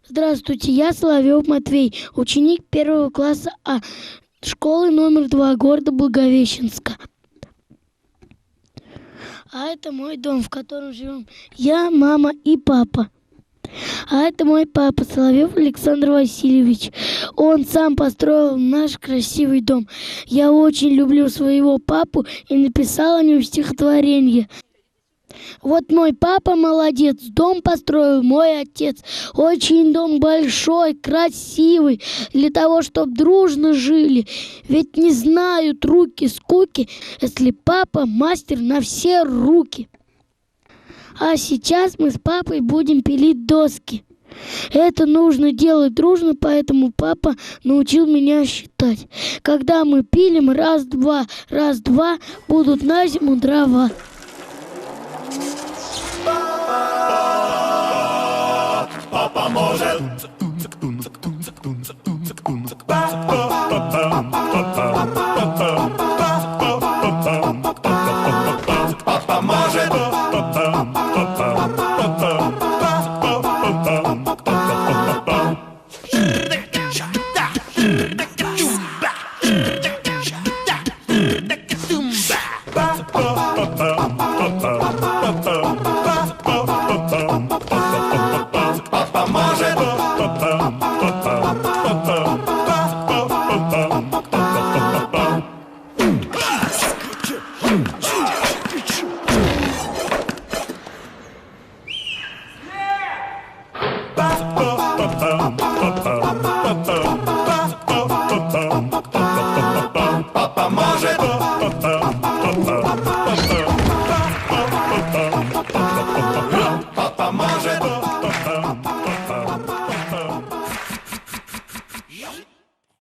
Здравствуйте, я Соловьев Матвей, ученик 1 класса А, школы номер 2 города Благовещенска. А это мой дом, в котором живем я, мама и папа. А это мой папа, Соловьев Александр Васильевич. Он сам построил наш красивый дом. Я очень люблю своего папу и написал о нем стихотворение. Вот мой папа молодец, дом построил мой отец. Очень дом большой, красивый, для того, чтобы дружно жили. Ведь не знают руки скуки, если папа мастер на все руки. А сейчас мы с папой будем пилить доски. Это нужно делать дружно, поэтому папа научил меня считать. Когда мы пилим, раз-два, будут на зиму дрова. Папа может.